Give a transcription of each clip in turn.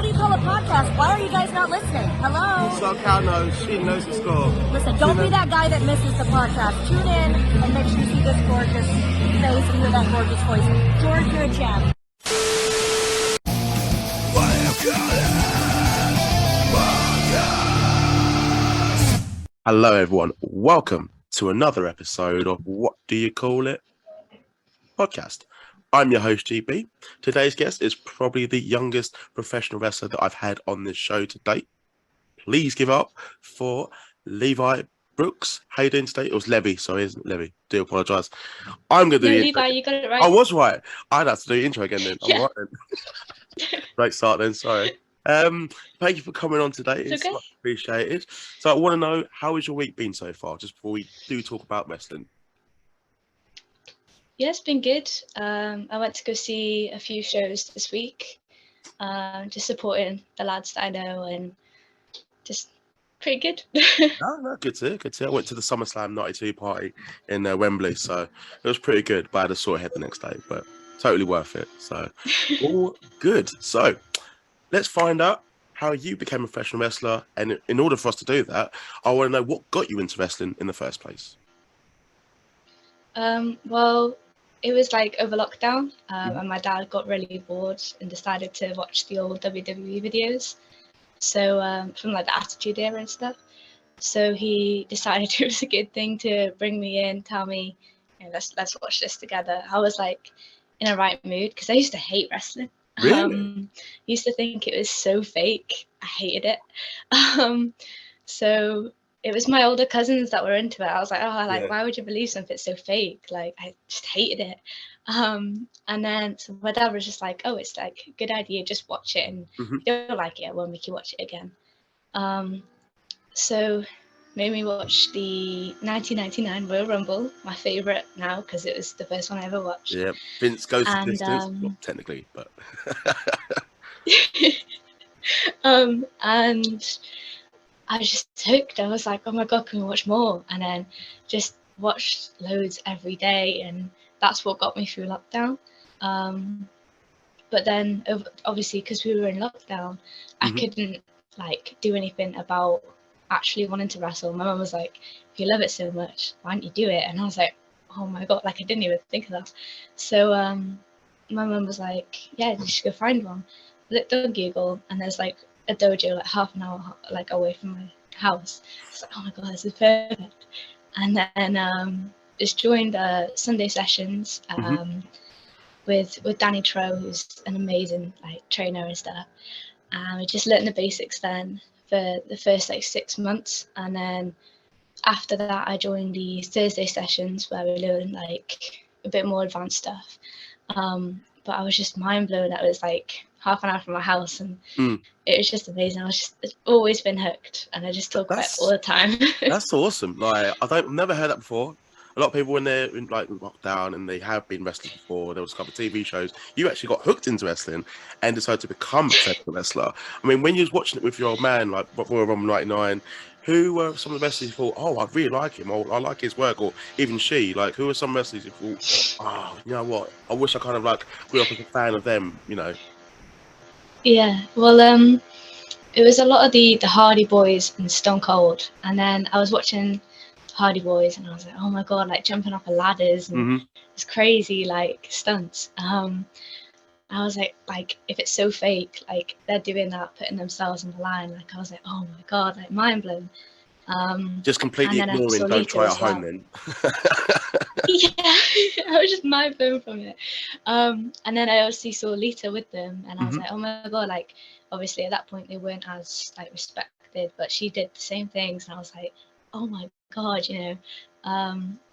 what do you call a podcast? Why are you guys not listening? Hello? So Cal knows, she knows the score. Listen, don't be that guy that misses the podcast. Tune in and make sure you see this gorgeous face and hear that gorgeous voice. George, you're a champ. Hello everyone, welcome to another episode of What Do You Call It? Podcast. I'm your host GB. Today's guest is probably the youngest professional wrestler that I've had on this show to date. Please give up for Levii Brooks. How you doing today? It was Levii, sorry, isn't it Levii? Do apologise. I'm going to do Levii, you got it right. I was right. I'd have to do the intro again then. Yeah. I'm right then. Great start then, sorry. Thank you for coming on today. It's okay. much appreciated. So I want to know, how has your week been so far, just before we do talk about wrestling? Yeah, it's been good. I went to go see a few shows this week, just supporting the lads that I know, and just pretty good. No, good to hear, good to hear. I went to the SummerSlam 92 party in Wembley, so it was pretty good, but I had a sore head the next day, but totally worth it. So all good. So let's find out how you became a professional wrestler, and in order for us to do that, I want to know what got you into wrestling in the first place. Well, it was like over lockdown, and my dad got really bored and decided to watch the old WWE videos. So from like the Attitude Era and stuff. So he decided it was a good thing to bring me in, tell me, you know, let's watch this together. I was like in a right mood because I used to hate wrestling. Really? Used to think it was so fake. I hated it. So it was my older cousins that were into it. I was like, why would you believe something so fake? Like, I just hated it. And then so my dad was just like, oh, it's like a good idea, just watch it, and if you don't like it, I won't make you watch it again. So made me watch the 1999 Royal Rumble, my favorite now because it was the first one I ever watched. Yeah, Vince goes to And, distance, not technically, but and I was just hooked. I was like, oh my God, can we watch more? And then just watched loads every day, and that's what got me through lockdown. But then obviously because we were in lockdown, I couldn't like do anything about actually wanting to wrestle. My mum was like, if you love it so much, why don't you do it? And I was like, oh my God, like I didn't even think of that. So my mum was like, yeah, you should go find one. I looked on Google, and there's like a dojo like half an hour like away from my house. It's like, oh my God, this is perfect. And then just joined Sunday sessions with Danny Tro, who's an amazing like trainer and stuff. And we just learned the basics then for the first like 6 months, and then after that I joined the Thursday sessions where we learned like a bit more advanced stuff. But I was just mind blown that it was like half an hour from my house, and it was just amazing. It's always been hooked, and I just talk about it all the time. That's awesome. Like, I've never heard that before. A lot of people, when they're in like lockdown and they have been wrestlers before, there was a couple of TV shows, you actually got hooked into wrestling and decided to become a professional wrestler. I mean, when you was watching it with your old man, like Royal Rumble 99, who were some of the wrestlers you thought, oh, I really like him, or I like his work, or even she? Like, who were some wrestlers you thought, oh, you know what, I wish I kind of like grew up as a fan of them, you know? Yeah, well, it was a lot of the Hardy Boys and Stone Cold, and then I was watching Hardy Boys, and I was like, oh my God, like jumping off of ladders and it's crazy like stunts. I was like if it's so fake, like they're doing that, putting themselves on the line, like I was like, oh my God, like mind blown. Just completely ignoring, don't try at home then. Yeah, I was just mind blown from it. And then I obviously saw Lita with them, and I was like, oh my God, like obviously at that point they weren't as like respected, but she did the same things, and I was like, oh my God, you know.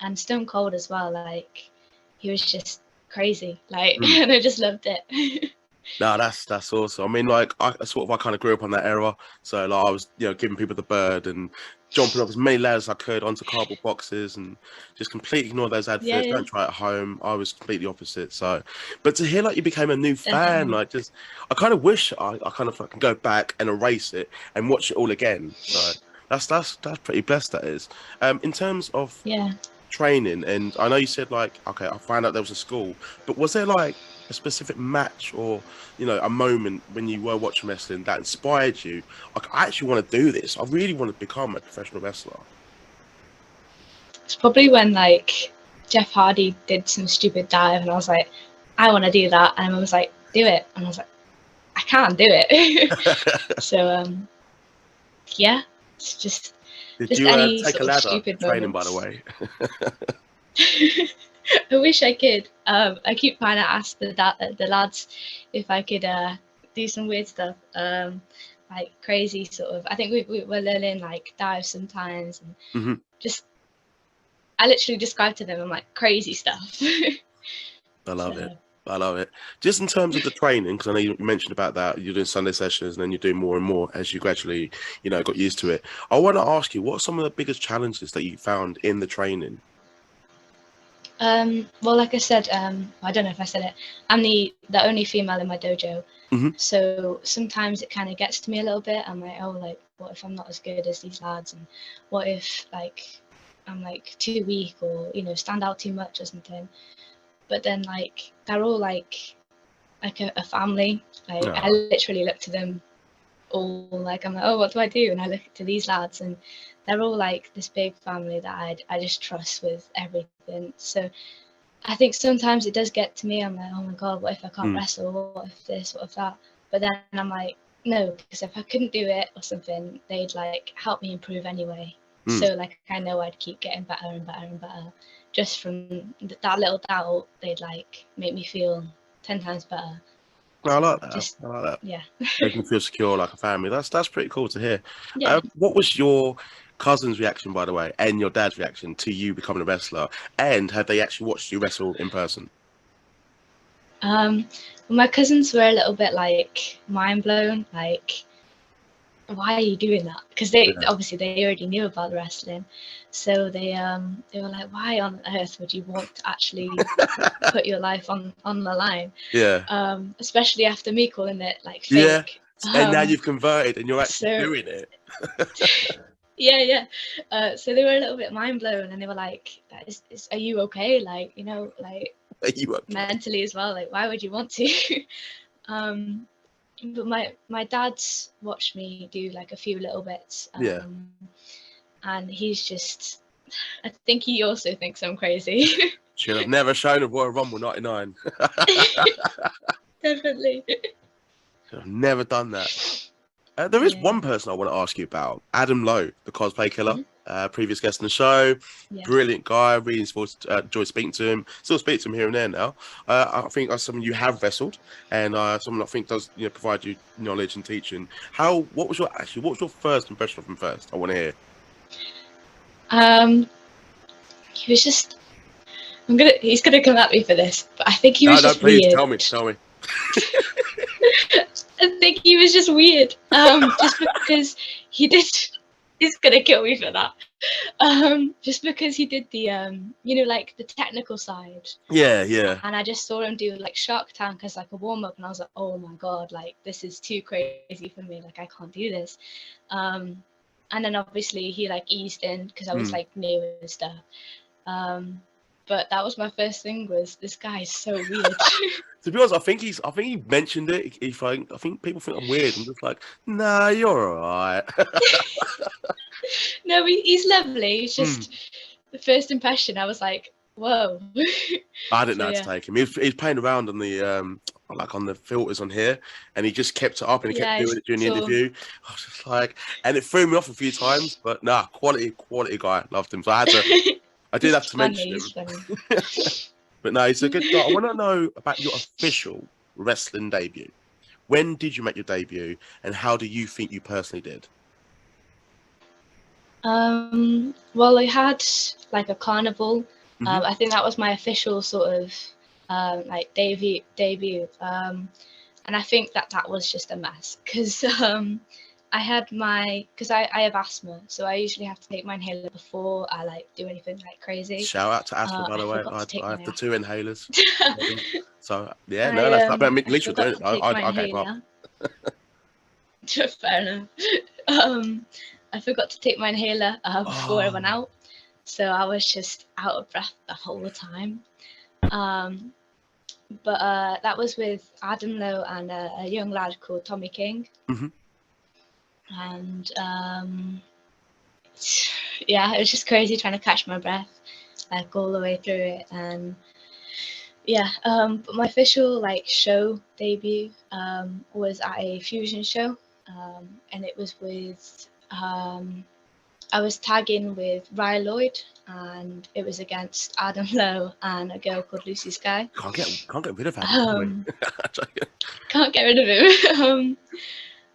And Stone Cold as well, like he was just crazy, like and I just loved it. No, that's awesome. I mean, like I kind of grew up on that era, so like I was, you know, giving people the bird and jumping up as many ladders as I could onto cardboard boxes and just completely ignore those adverts. Yeah. Don't try it at home. I was completely opposite. So, but to hear like you became a new fan, like just I kind of wish I kind of can go back and erase it and watch it all again. So that's pretty blessed. That is. In terms of training, and I know you said like, okay, I found out there was a school, but was there like a specific match or, you know, a moment when you were watching wrestling that inspired you? Like, I actually want to do this. I really want to become a professional wrestler. It's probably when like Jeff Hardy did some stupid dive, and I was like, I want to do that, and I was like, do it, and I was like, I can't do it. So yeah, it's just Did you any take sort a of ladder stupid training, by moments. the way? I wish I could. I keep trying to ask the lads if I could do some weird stuff, like crazy sort of. I think we're learning like dives sometimes, and Hmm. just I literally describe to them I'm like crazy stuff. I love So, it. I love it. Just in terms of the training, because I know you mentioned about that, you're doing Sunday sessions and then you're doing more and more as you gradually, you know, got used to it. I want to ask you, what are some of the biggest challenges that you found in the training? well, like I said, I don't know if I said it. I'm the only female in my dojo, Hmm. so sometimes it kind of gets to me a little bit. I'm like, oh, like what if I'm not as good as these lads, and what if like I'm like too weak or stand out too much or something. But then like they're all like a family. Like I No. literally look to them all like I'm like, oh, what do I do? And I look to these lads, and they're all like this big family that I just trust with everything. So I think sometimes it does get to me. I'm like, oh my god, what if I can't Mm. wrestle? What if this? What if that? But then I'm like, no, because if I couldn't do it or something, they'd like help me improve anyway. Mm. So like I know I'd keep getting better and better and better. Just from that little doubt, they'd like make me feel 10 times better. I So like that. just I like that. yeah, Making you feel secure like a family. That's pretty cool to hear. yeah. What was your cousin's reaction, by the way, and your dad's reaction to you becoming a wrestler? And have they actually watched you wrestle in person? Um, my cousins were a little bit like mind blown, like why are you doing that? Because they Yeah. obviously they already knew about wrestling, so they were like, why on earth would you want to actually put your life on the line? Yeah. Especially after me calling it like Yeah. fake. And now you've converted and you're actually So doing it. yeah. So they were a little bit mind blown, and they were like, are you okay? Like like Are you okay? mentally as well. Like why would you want to? um, but my dad's watched me do like a few little bits, Yeah. and he's just I think he also thinks I'm crazy. Should have never shown a Royal Rumble 99. Definitely. Should have never done that. There is Yeah. one person I want to ask you about, Adam Lowe, the cosplay killer, Mhm. previous guest on the show. Yeah. Brilliant guy, really enjoyed speaking to him. Still speak to him here and there now. I think that's someone you have wrestled, and someone I think does provide you knowledge and teaching. What was your first impression of him first? I want to hear. He was just he's gonna come at me for this, but I think he was No, just please weird. tell me. I think he was just weird. Just because he did. He's gonna kill me for that. Just because he did the like the technical side, Yeah. and I just saw him do like Shark Tank as like a warm up, and I was like, oh my god, like this is too crazy for me. Like I can't do this. And then obviously he like eased in because I was like new and stuff. But that was my first thing, was this guy is so weird. To be honest, I think he mentioned it. I think people think I'm weird. I'm just like, nah, you're alright. No, he's lovely. It's just the first impression. I was like, whoa. I didn't So know how to yeah, take him. He's playing around on the like on the filters on here, and he just kept it up and he kept yeah. doing it during the So interview. I was just like, and it threw me off a few times, but nah, quality guy, loved him. So I did he's have to funny. mention He's him. funny. But no, he's a good guy. I want to know about your official wrestling debut. When did you make your debut, and how do you think you personally did? Well, I had like a carnival. Hmm. I think that was my official sort of like debut. And I think that was just a mess because because I have asthma, so I usually have to take my inhaler before I like do anything like crazy. Shout out to asthma, by I the way. forgot to take I my have the 2 inhalers. So yeah, no, I I mean, at I least you're doing forgot it. to take my I gave up. inhaler. Fair enough. Um, I forgot to take my inhaler before I went Oh, out, so I was just out of breath the whole time. Um, but that was with Adam Lowe and a young lad called Tommy King. Mhm. And yeah, it was just crazy trying to catch my breath like all the way through it. And yeah, but my official like show debut was at a fusion show, and it was with I was tagging with Ryan Lloyd, and it was against Adam Lowe and a girl called Lucy Sky. Can't get rid of Adam, can we? Can't get rid of him.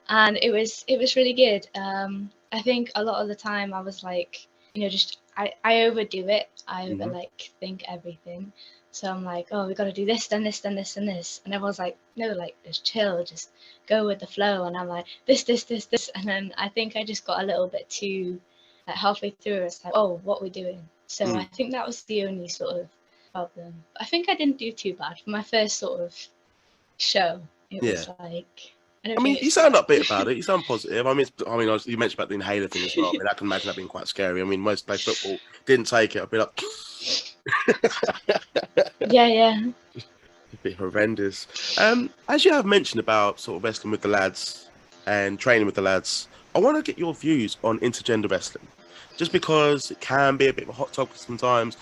And it was really good. I think a lot of the time I was like, just I overdo it. I over like think everything. So I'm like, oh, we got to do this, then this, then this, and this. And everyone's like, no, like just chill, just go with the flow. And I'm like, this, this. And then I think I just got a little bit too, like halfway through, it's like, oh, what we're doing. So I think that was the only sort of problem. I think I didn't do too bad for my first sort of show. It was like, I mean, you sound upbeat about it. You sound positive. I mean, you mentioned about the inhaler thing as well. I mean, I can imagine that being quite scary. I mean, most play football didn't take it. I'd be like, yeah. a bit horrendous. As you have mentioned about sort of wrestling with the lads and training with the lads, I want to get your views on intergender wrestling, just because it can be a bit of a hot topic sometimes.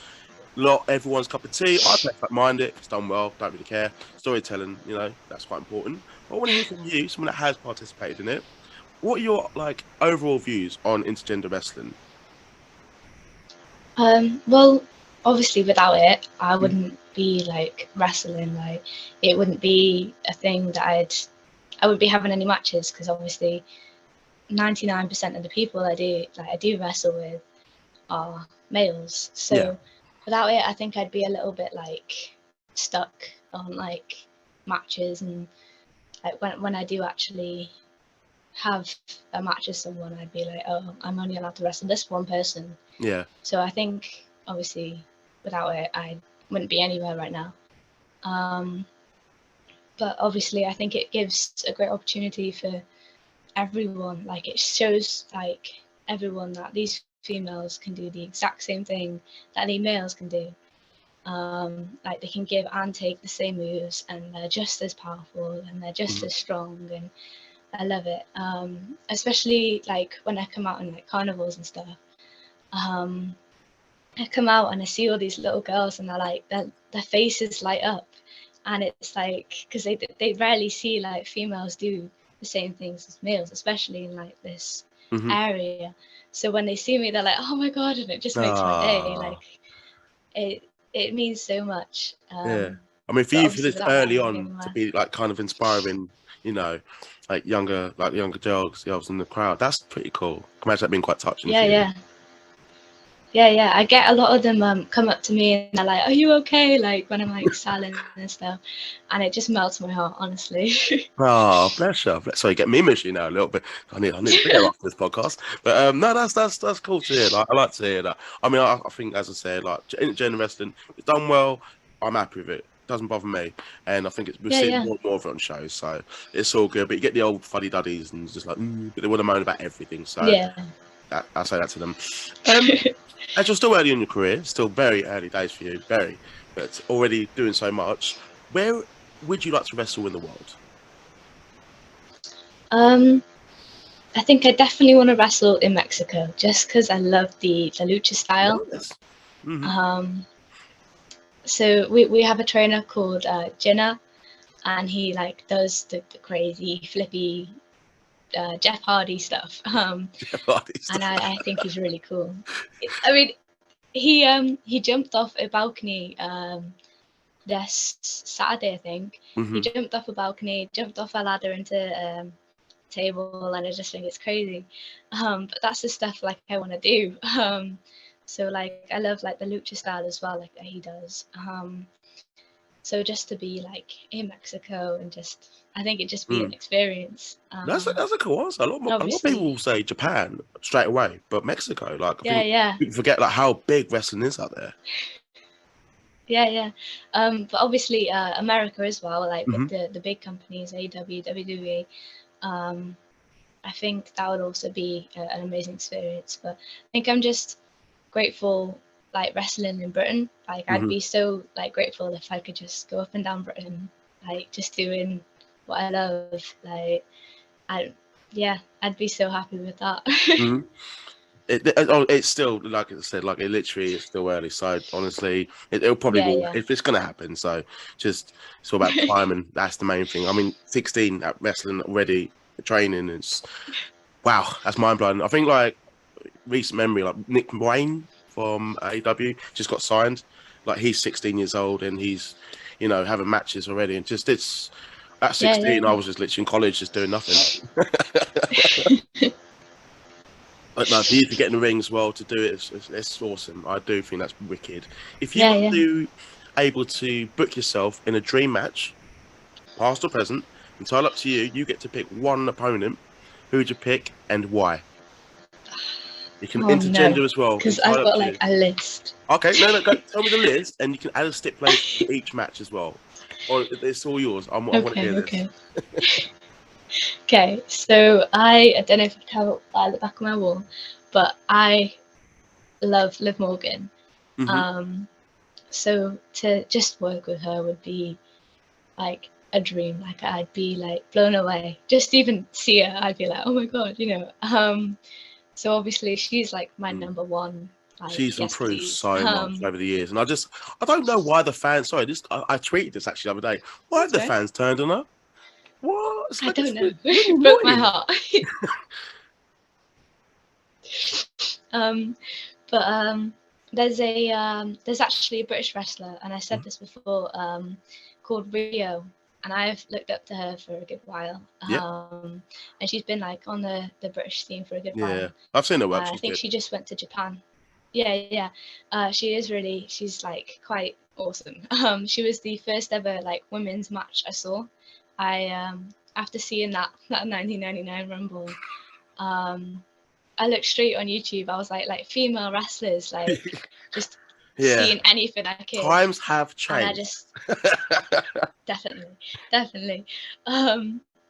Not everyone's cup of tea. I play mind it. If it's done well, don't really care. Storytelling, that's quite important. But I want to hear from you, someone that has participated in it. What are your like overall views on intergender wrestling? Well, obviously without it, I wouldn't be like wrestling. Like it wouldn't be a thing that I would be having any matches, because obviously 99% of the people I do wrestle with are males. So without it, I think I'd be a little bit like stuck on like matches, and like when I do actually have a match with someone, I'd be like, oh, I'm only allowed to wrestle this one person. Yeah. So I think obviously without it, I wouldn't be anywhere right now. But obviously, I think it gives a great opportunity for everyone. Like it shows like everyone that these females can do the exact same thing that the males can do. Like they can give and take the same moves, and they're just as powerful and they're just as strong, and I love it. Especially like when I come out in like carnivals and stuff. I come out and I see all these little girls, and they're like their faces light up, and it's like because they rarely see like females do the same things as males, especially in like this area. So when they see me, they're like, oh my god, and it just makes my day. Like it means so much. Yeah. I mean, for you, for this early on to be like kind of inspiring, like younger girls in the crowd, that's pretty cool. Can imagine that being quite touching. Yeah. I get a lot of them come up to me and they're like, "Are you okay?" Like when I'm like selling and stuff, and it just melts my heart, honestly. Oh, bless you. Sorry, get me mushy now a little bit. I need a beer after this podcast. But no, that's cool to hear. Like, I like to hear that. I mean, I think, as I said, like intergender wrestling, it's done well. I'm happy with it. Doesn't bother me, and I think we're seeing more and more of it on shows, so it's all good. But you get the old fuddy duddies and just like, but they want to moan about everything. So I say that to them. As you're still early in your career, still very early days for you, but already doing so much. Where would you like to wrestle in the world? I think I definitely want to wrestle in Mexico, just because I love the lucha style. Yes. So we have a trainer called Jenna, and he like does the crazy flippy Jeff Hardy stuff. And I think he's really cool. I mean, he jumped off a balcony this Saturday, I think. He jumped off a balcony, jumped off a ladder into table, and I just think it's crazy. But that's the stuff like I want to do. So like I love like the lucha style as well, like that he does. So just to be like in Mexico and I think it'd just be an experience. That's a cool answer. A lot of people will say Japan straight away, but Mexico, like people forget like how big wrestling is out there. Yeah. But obviously America as well, like with the big companies, AEW, WWE. I think that would also be an amazing experience. But I think I'm just grateful like wrestling in Britain. Like I'd Mhm. be so like grateful if I could just go up and down Britain, like just doing what I love. Like I'd be so happy with that. Mhm. It's still, like I said, like it literally is still early. So honestly, it'll probably will Yeah. if it's going to happen. So just it's all about time, and that's the main thing. I mean, 16 at wrestling already, training is wow, that's mind blowing. I think like recent memory, like Nick Wayne from AEW just got signed. Like he's 16 years old and he's, having matches already. And just it's at Yeah, 16, I was just literally in college, just doing nothing. But no, for you to get in the ring as well to do it, it's awesome. I do think that's wicked. If you yeah. were able to book yourself in a dream match, past or present, entirely up to you, you get to pick one opponent. Who would you pick and why? You can Oh no, intergender as well, because I've entirely up got to like you. a list. Okay, no, go, tell me the list, and you can add a stipulation to each match as well. Or it's all yours. I want to hear this. Okay. So I don't know if you can tell by the back of my wall, but I love Liv Morgan. Mm-hmm. So to just work with her would be like a dream. Like I'd be like blown away. Just even see her, I'd be like, oh my god, So obviously she's like my number one. Like, She's yes, improved please. so much over the years, and I don't know why the fans. Sorry, I tweeted this actually the other day. Why have the Sorry? fans turned on her? What? It's I like don't know. really Broke my annoying. heart. But there's actually a British wrestler, and I said this before, called Rio, and I've looked up to her for a good while. Yeah, And she's been like on the British scene for a good yeah. while. I've seen her work. I She's think good. she just went to Japan. Yeah. She's like quite awesome. She was the first ever like women's match I saw. After seeing that 1999 Rumble, I looked straight on YouTube. I was like female wrestlers, like just Yeah, seeing anything I could, times have and I changed. just definitely.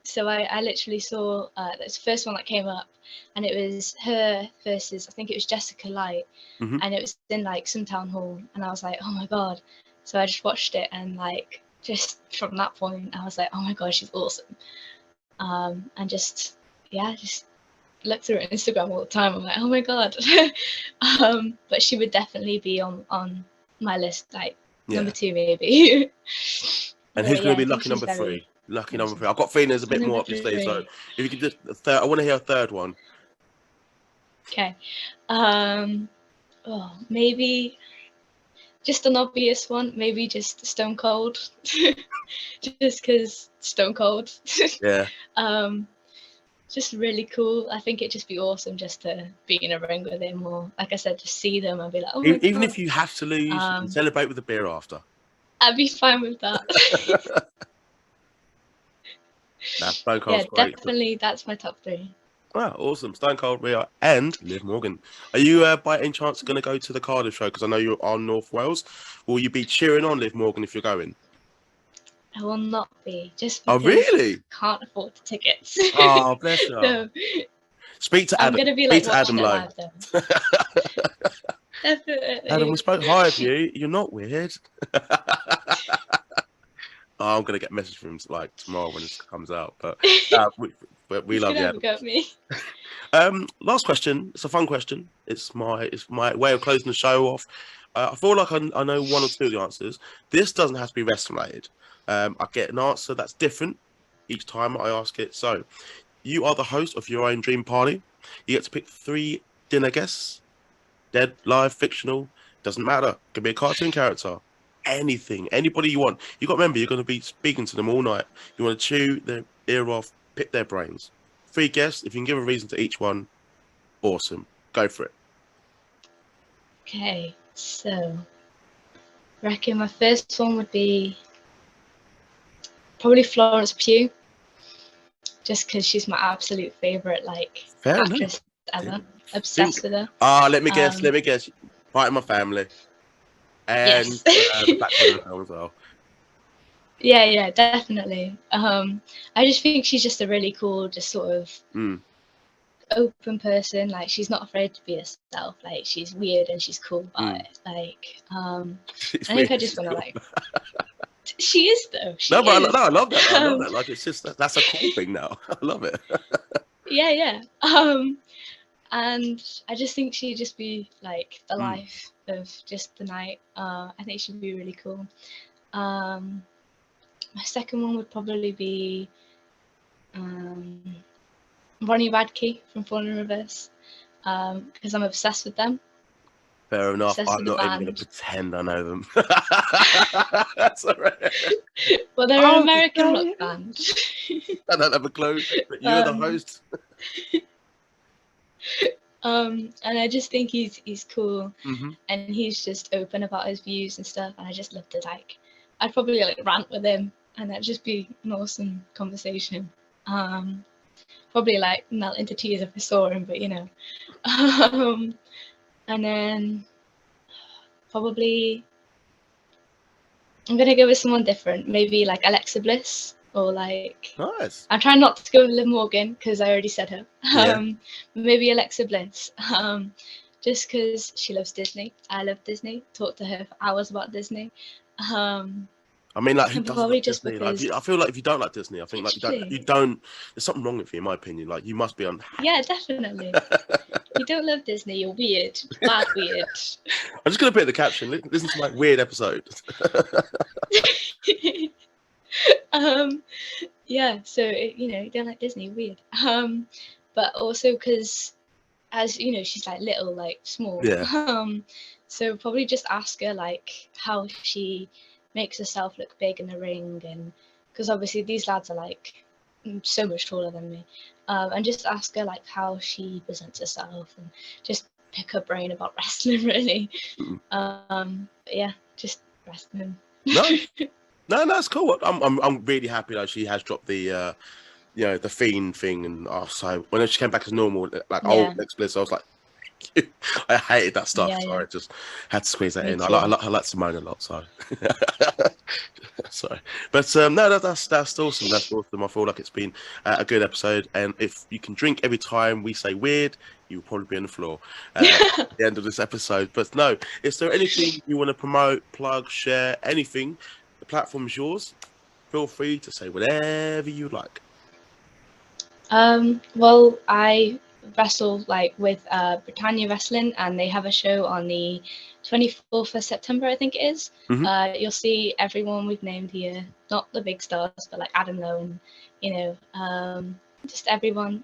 So I literally saw that's the first one that came up, and it was her versus, I think it was Jessica Light, Mm-hmm. and it was in like some town hall, and I was like, oh my god. So I just watched it, and like just from that point I was like, oh my god, she's awesome. And just look through her Instagram all the time. I'm like, oh my god. But she would definitely be on my list, like number 2 maybe. And who's But going yeah, to I be think lucky she's number very three? Lucky number awesome. three. I've got a feeling there's a bit Number more up your sleeve. So 3. if you could just the third, I want to hear a third one. Okay. Maybe just an obvious one. Maybe just Stone Cold. Just because Stone Cold. Yeah. Just really cool. I think it'd just be awesome just to be in a ring with him, or like I said, just see them and be like, oh my Even god. if you have to lose, you can celebrate with a beer after. I'd be fine with that. Nah, Stone Cold's great. Definitely that's my top 3. Wow, awesome. Stone Cold, Rhea, and Liv Morgan. Are you, by any chance, going to go to the Cardiff show? Because I know you're on North Wales. Will you be cheering on Liv Morgan if you're going? I will not be, just Oh, because really? I can't afford the tickets. Oh, bless you. No, Speak to I'm Adam. gonna be Speak like to Adam watching it Lowe. live though. Definitely. Adam, we spoke high of you. You're not weird. Oh, I'm gonna get a message from him like tomorrow when this comes out. But we love you, Have a go at me. Last question. It's a fun question. It's my way of closing the show off. I feel like I know one or two of the answers. This doesn't have to be wrestling related. I get an answer that's different each time I ask it. So, you are the host of your own dream party. You get to pick 3 dinner guests. Dead, live, fictional, doesn't matter. Could be a cartoon character. Anything, anybody you want. You got to remember, you're going to be speaking to them all night. You want to chew their ear off, pick their brains. 3 guests. If you can give a reason to each one, awesome. Go for it. Okay, so I reckon my first one would be probably Florence Pugh, just because she's my absolute favorite Fair actress ever. Obsessed with her. Let me guess. Part of my family. And Yes. the Black Widow film as well. Yeah, definitely. I just think she's just a really cool, just sort of open person. Like, she's not afraid to be herself. Like, she's weird and she's cool about it. Like, I think I just want to like. She is though. She no, but is. I love that. I love that. Like, it's just that's a cool thing now. I love it. Yeah. And I just think she'd just be like the life of just the night. I think she'd be really cool. My second one would probably be Ronnie Radke from Fallen in Reverse, because I'm obsessed with them. Fair enough. Obsessed I'm with the not even going band. to pretend I know them. That's all right. Well, they're an American rock band. I don't have a clue, but you're the host. And I just think he's cool, Mm-hmm. and he's just open about his views and stuff. And I just love to like, I'd probably like rant with him, and that'd just be an awesome conversation. Probably like melt into tears if I saw him, but you know. And then probably I'm gonna go with someone different, maybe like Alexa Bliss, or like Nice. I'm trying not to go with Liv Morgan because I already said her. Yeah. Maybe Alexa Bliss, just because she loves Disney. I love Disney. Talk to her for hours about Disney. I mean, like, who doesn't Probably like just Disney? Like, because- I feel like if you don't like Disney, I think like Literally. you don't. There's something wrong with you, in my opinion. Like, you must be on. Yeah, definitely. You don't love Disney, you're weird. Bad weird. I'm just gonna put in the caption. Listen to my weird episode. Yeah, so you know, you don't like Disney, weird. But also because, as you know, she's like little, like small. Yeah. So probably just ask her like how she makes herself look big in the ring, and because obviously these lads are like so much taller than me, and just ask her like how she presents herself, and just pick her brain about wrestling really. But yeah, just wrestling. No, that's cool. I'm really happy that she has dropped the the Fiend thing, and so when she came back as normal, like old Alexa Bliss, I was like, I hated that stuff. So I just had to squeeze that Me in. too. I like Simone a lot, so sorry, but no, that's awesome. That's awesome. I feel like it's been a good episode, and if you can drink every time we say weird, you'll probably be on the floor at the end of this episode. But no, is there anything you want to promote, plug, share, anything? The platform's yours. Feel free to say whatever you like. Well, I wrestle like with Britannia Wrestling, and they have a show on the 24th of September, I think it is. You'll see everyone we've named here, not the big stars, but like Adam Lowe and you know, just everyone.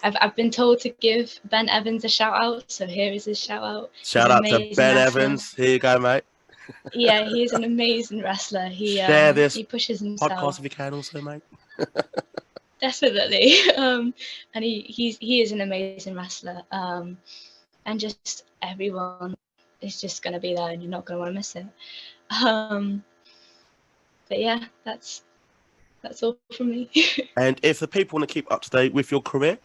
I've been told to give Ben Evans a shout out, so here is his shout out. Shout out to Ben Evans. Here you go, mate. Yeah, he's an amazing wrestler. He share this he pushes himself. podcast if you can, also, mate. Definitely. And he is an amazing wrestler. And just everyone is just gonna be there, and you're not gonna want to miss it. But yeah, that's all from me. And if the people want to keep up to date with your career,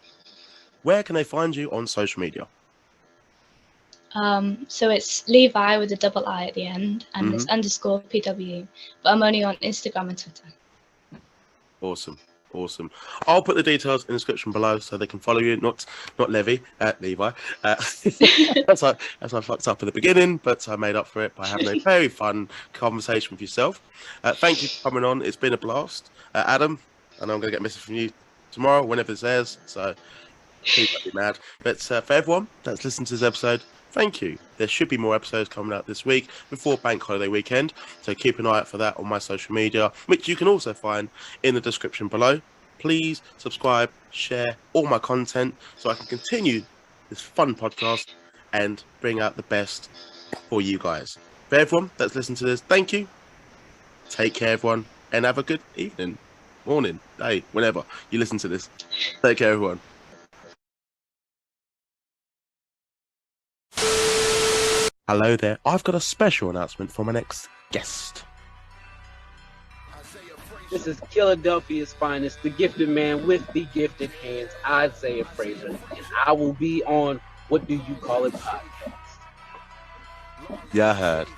where can they find you on social media? So it's Levii with a double I at the end, and it's _PW. But I'm only on Instagram and Twitter. Awesome. I'll put the details in the description below so they can follow you. Not Levii, Levii. As I fucked up at the beginning, but I made up for it by having a very fun conversation with yourself. Thank you for coming on. It's been a blast. Adam, I know I'm going to get a message from you tomorrow, whenever this airs, so please don't be mad. But for everyone that's listened to this episode, thank you. There should be more episodes coming out this week before Bank Holiday weekend, so keep an eye out for that on my social media, which you can also find in the description below. Please subscribe, share all my content so I can continue this fun podcast and bring out the best for you guys. For everyone that's listened to this, thank you. Take care, everyone, and have a good evening, morning, day, whenever you listen to this. Take care, everyone. Hello there. I've got a special announcement for my next guest. This is Philadelphia's finest, the gifted man with the gifted hands, Isaiah Fraser, and I will be on What Do You Call It podcast. Yeah, I heard.